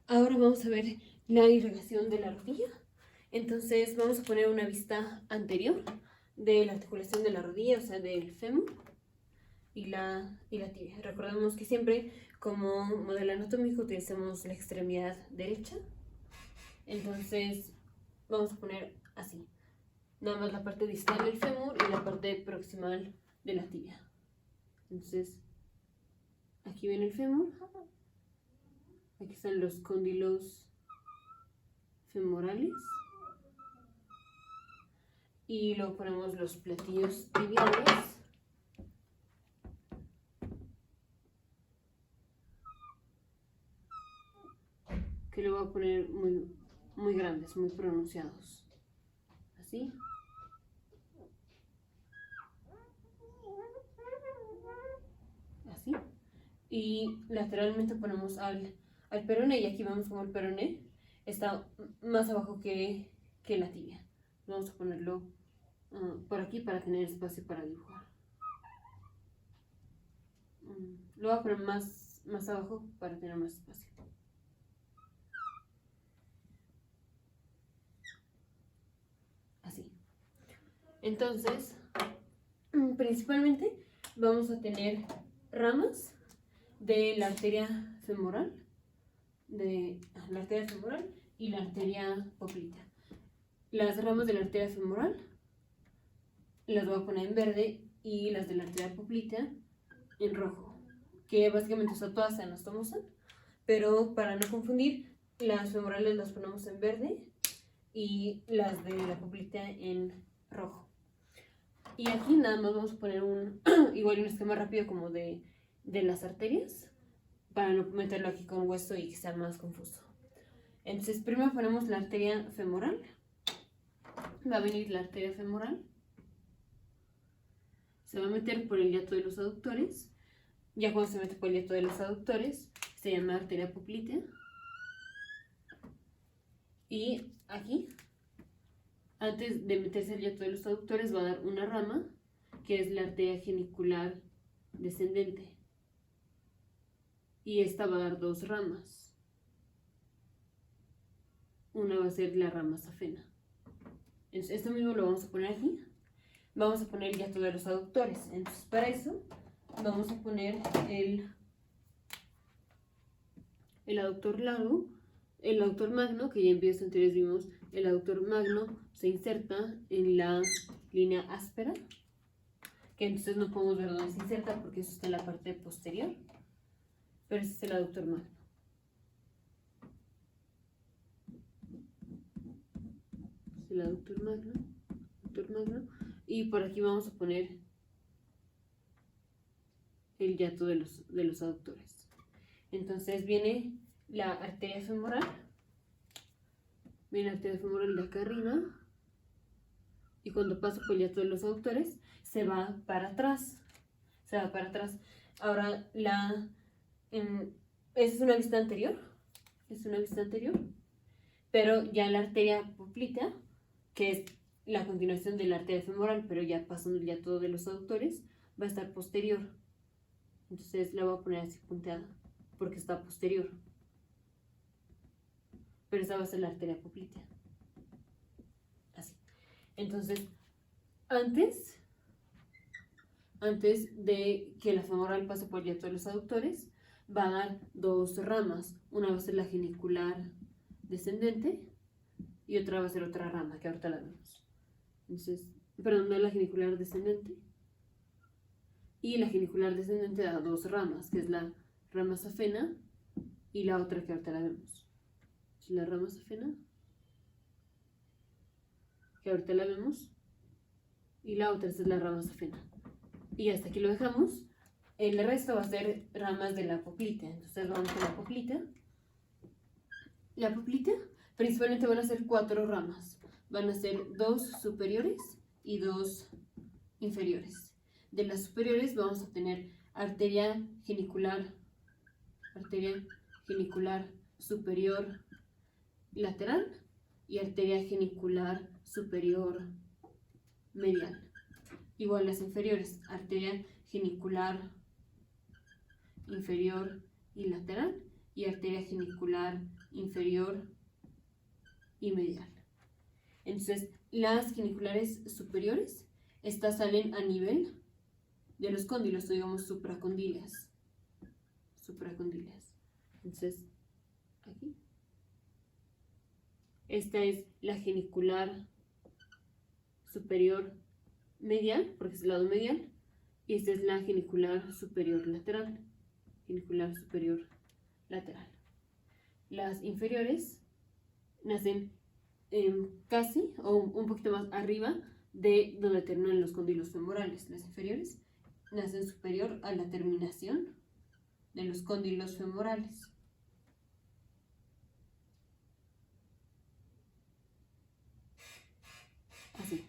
Ahora vamos a ver la irrigación de la rodilla. Entonces vamos a poner una vista anterior de la articulación de la rodilla, o sea, del fémur y la tibia. Recordemos que siempre como modelo anatómico utilizamos la extremidad derecha. Entonces vamos a poner así, nada más la parte distal del fémur y la parte proximal de la tibia. Entonces aquí viene el fémur, aquí están los cóndilos femorales y luego ponemos los platillos tibiales. Que lo voy a poner muy grandes, muy pronunciados. Así. Así. Y lateralmente ponemos al peroné, y aquí vemos como el peroné está más abajo que la tibia. Vamos a ponerlo por aquí para tener espacio para dibujar. Lo voy a poner más abajo para tener más espacio. Así. Entonces, principalmente vamos a tener ramas de la arteria femoral, y la arteria popltea. Las ramas de la arteria femoral las voy a poner en verde y las de la arteria popltea en rojo, que básicamente todas se anastomosan, pero para no confundir, las femorales las ponemos en verde y las de la popltea en rojo. Y aquí nada más vamos a poner igual un esquema rápido como de las arterias, para no meterlo aquí con hueso y que sea más confuso. Entonces primero ponemos la arteria femoral. Va a venir la arteria femoral, se va a meter por el hiato de los aductores. Ya cuando se mete por el hiato de los aductores se llama arteria poplitea. Y aquí, antes de meterse el hiato de los aductores, va a dar una rama que es la arteria genicular descendente, y esta va a dar dos ramas. Una va a ser la rama safena. Entonces, esto mismo lo vamos a poner aquí. Vamos a poner el hiato de los aductores. Entonces, para eso vamos a poner el aductor largo, el aductor magno, que ya en videos anteriores vimos. El aductor magno se inserta en la línea áspera, que entonces no podemos ver dónde se inserta porque eso está en la parte posterior, pero ese es el aductor magno. Es el aductor magno, y por aquí vamos a poner el hiato de los aductores. Entonces viene la arteria femoral, de acá arriba, y cuando pasa por el hiato de los aductores se va para atrás. Ahora esa es una vista anterior, pero ya la arteria poplitea, que es la continuación de la arteria femoral, pero ya pasando el hiato de los aductores, va a estar posterior. Entonces la voy a poner así punteada porque está posterior, pero esa va a ser la arteria poplitea. Así. Entonces, antes de que la femoral pase por el hiato de los aductores, va a dar dos ramas. Una va a ser la genicular descendente y otra va a ser otra rama, que ahorita la vemos. Entonces, perdón, no es la genicular descendente. Y la genicular descendente da dos ramas, que es la rama safena y la otra que ahorita la vemos. La rama safena, que ahorita la vemos, y la otra es la rama safena. Y hasta aquí lo dejamos. El resto va a ser ramas de la poplitea. Entonces vamos con la poplitea. La poplitea principalmente van a ser 4 ramas. Van a ser 2 superiores y 2 inferiores. De las superiores vamos a tener arteria genicular superior lateral y arteria genicular superior medial. Igual las inferiores, arteria genicular inferior y lateral y arteria genicular inferior y medial. Entonces, las geniculares superiores, estas salen a nivel de los cóndilos, digamos supracondíleas. Entonces, aquí. Esta es la genicular superior medial, porque es el lado medial, y esta es la genicular superior lateral. Las inferiores nacen casi o un poquito más arriba de donde terminan los cóndilos femorales. Las inferiores nacen superior a la terminación de los cóndilos femorales. Así.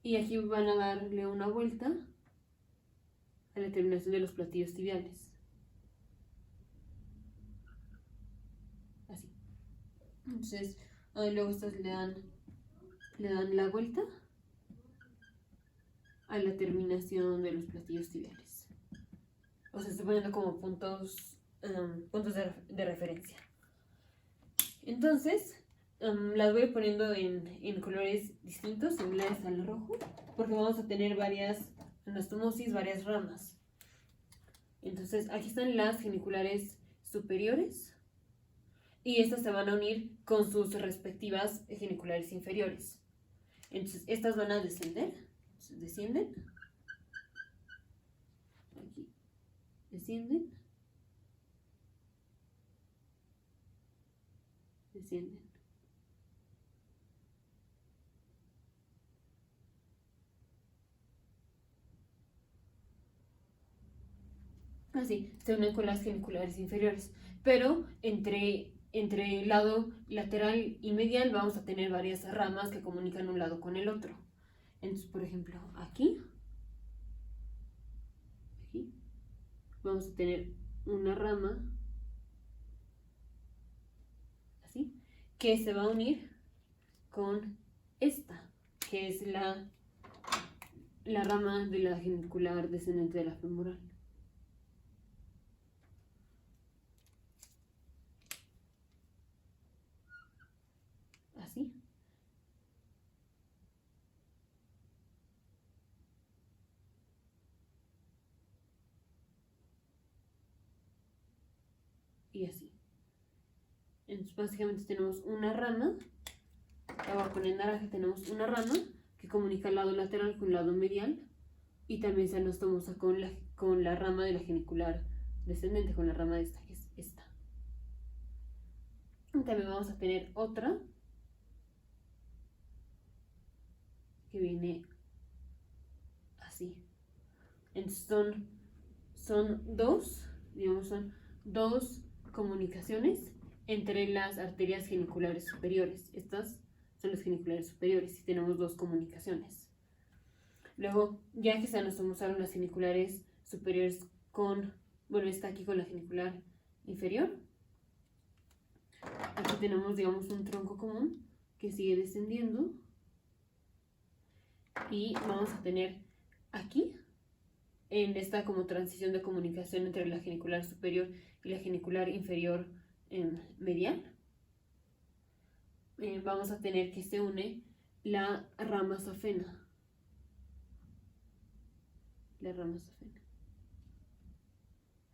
Y aquí van a darle una vuelta a la terminación de los platillos tibiales. Así. Entonces, luego estas le dan la vuelta a la terminación de los platillos tibiales. O sea, estoy poniendo como puntos de referencia. Entonces, las voy poniendo en colores distintos, similares al rojo, porque vamos a tener varias anastomosis, varias ramas. Entonces, aquí están las geniculares superiores y estas se van a unir con sus respectivas geniculares inferiores. Entonces, estas van a descender. Entonces, descienden. Aquí. Descienden. Descienden. Así, se unen con las geniculares inferiores. Pero entre el lado lateral y medial vamos a tener varias ramas que comunican un lado con el otro. Entonces, por ejemplo, aquí vamos a tener una rama así, que se va a unir con esta, que es la rama de la genicular descendente de la femoral. Así. Y así. Entonces básicamente tenemos una rama, la voy a poner en naranja, tenemos una rama que comunica el lado lateral con el lado medial y también se anastomosa con la rama de la genicular descendente, con la rama de esta, que es esta. Y también vamos a tener otra que viene así. Entonces son dos comunicaciones entre las arterias geniculares superiores. Estas son las geniculares superiores y tenemos dos comunicaciones. Luego, ya que se anastomosaron las geniculares superiores está aquí con la genicular inferior. Aquí tenemos, digamos, un tronco común que sigue descendiendo. Y vamos a tener aquí, en esta como transición de comunicación entre la genicular superior y la genicular inferior medial, vamos a tener que se une la rama safena.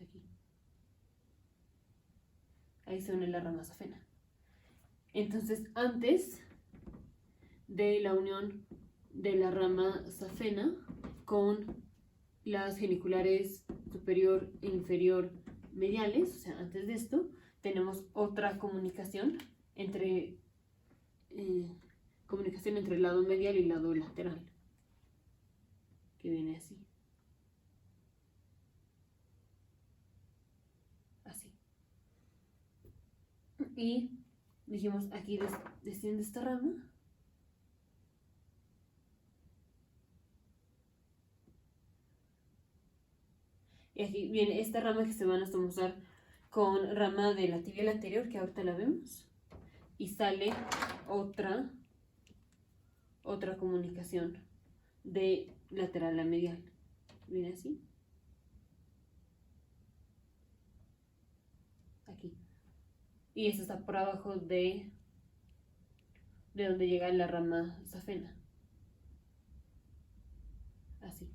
Aquí. Ahí se une la rama safena. Entonces, antes de la unión de la rama safena con las geniculares superior e inferior mediales, o sea, antes de esto, tenemos otra comunicación entre el lado medial y el lado lateral, que viene así. Así. Y dijimos, aquí desciende esta rama. Y aquí viene esta rama que se van a anastomosar con rama de la tibial anterior, que ahorita la vemos. Y sale otra comunicación de lateral a medial. Viene así. aquí. Y esta está por abajo de donde llega la rama safena. Así.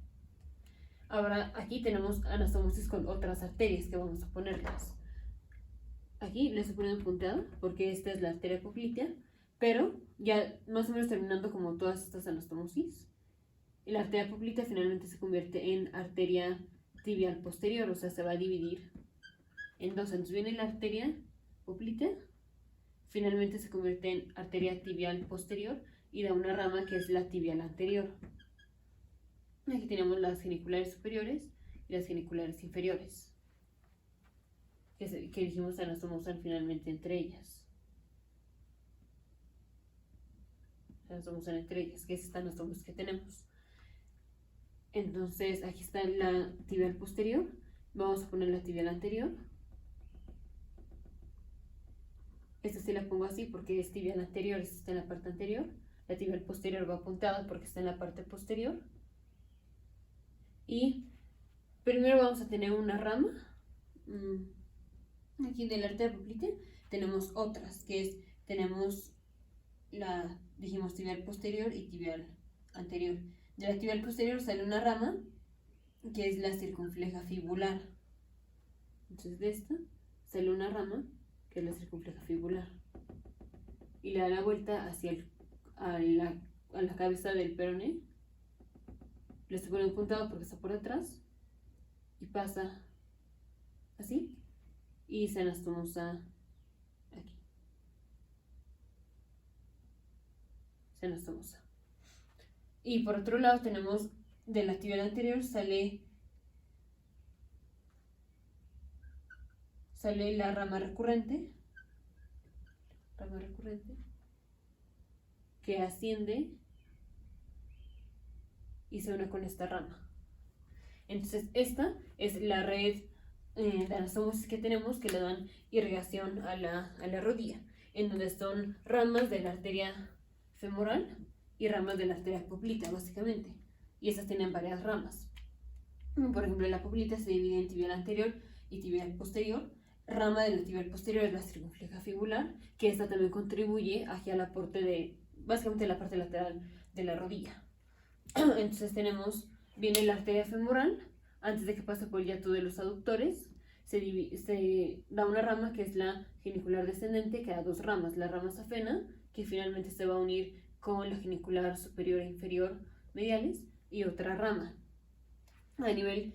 Ahora aquí tenemos anastomosis con otras arterias que vamos a ponerlas. Aquí les estoy poniendo punteado porque esta es la arteria poplitea, pero ya más o menos terminando como todas estas anastomosis, la arteria poplitea finalmente se convierte en arteria tibial posterior, o sea, se va a dividir en dos. Entonces viene la arteria poplitea, finalmente se convierte en arteria tibial posterior y da una rama que es la tibial anterior. Aquí tenemos las geniculares superiores y las geniculares inferiores, que dijimos se anastomosan finalmente entre ellas. Se anastomosan entre ellas, que es esta anastomosis que tenemos. Entonces aquí está la tibial posterior, vamos a poner la tibial anterior. Esta sí la pongo así porque es tibial anterior, esta está en la parte anterior. La tibial posterior va apuntada porque está en la parte posterior. Y primero vamos a tener una rama. Aquí de la arteria poplitea tenemos otras, que es, tenemos dijimos tibial posterior y tibial anterior. De la tibial posterior sale una rama que es la circunfleja fibular. Entonces de esta sale una rama que es la circunfleja fibular y le da la vuelta hacia a la cabeza del peroné. Le estoy poniendo puntado porque está por detrás y pasa así y se anastomosa aquí. Se anastomosa. Y por otro lado tenemos de la tibial anterior sale la rama recurrente que asciende y se une con esta rama. Entonces esta es la red de anastomosis que tenemos, que le dan irrigación a la rodilla, en donde son ramas de la arteria femoral y ramas de la arteria poplitea básicamente, y estas tienen varias ramas. Por ejemplo, la poplitea se divide en tibial anterior y tibial posterior. Rama de la tibial posterior es la circunfleja fibular, que esta también contribuye hacia el aporte de básicamente la parte lateral de la rodilla. Entonces viene la arteria femoral, antes de que pase por el hiato de los aductores, se da una rama que es la genicular descendente, que da dos ramas, la rama safena, que finalmente se va a unir con la genicular superior e inferior mediales, y otra rama. A nivel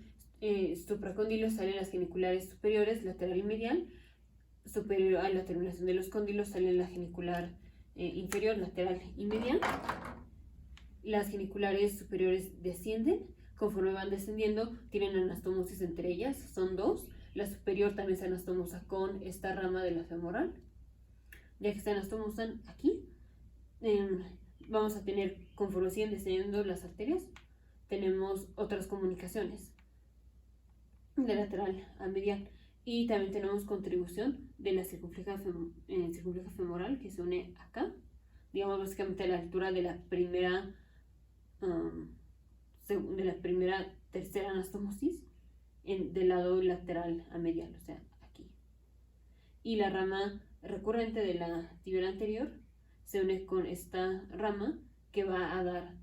supracondilo salen las geniculares superiores, lateral y medial. Superior a la terminación de los cóndilos sale la genicular inferior, lateral y medial. Las geniculares superiores descienden, conforme van descendiendo tienen anastomosis entre ellas, son dos. La superior también se anastomosa con esta rama de la femoral. Ya que se anastomosan aquí, vamos a tener, conforme siguen descendiendo las arterias, tenemos otras comunicaciones de lateral a medial, y también tenemos contribución de la circunfleja femoral, que se une acá, digamos básicamente a la altura de la primera tercera anastomosis del lado lateral a medial, o sea aquí. Y la rama recurrente de la tibial anterior se une con esta rama que va a dar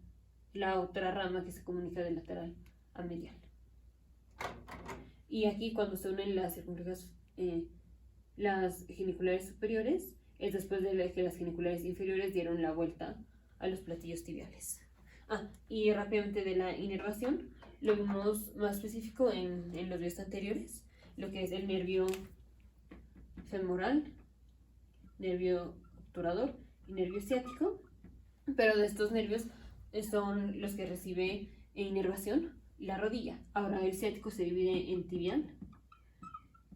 la otra rama que se comunica de lateral a medial. Y aquí cuando se unen las geniculares superiores es después de que las geniculares inferiores dieron la vuelta a los platillos tibiales. Y rápidamente de la inervación, lo vimos más específico en los videos anteriores, lo que es el nervio femoral, nervio obturador y nervio ciático, pero de estos nervios son los que recibe inervación la rodilla. Ahora el ciático se divide en tibial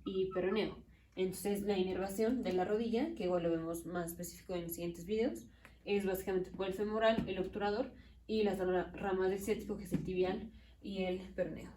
y peroneo. Entonces la inervación de la rodilla, que igual lo vemos más específico en los siguientes videos, es básicamente por el femoral, el obturador y las ramas del ciático, que es el tibial y el peroneo.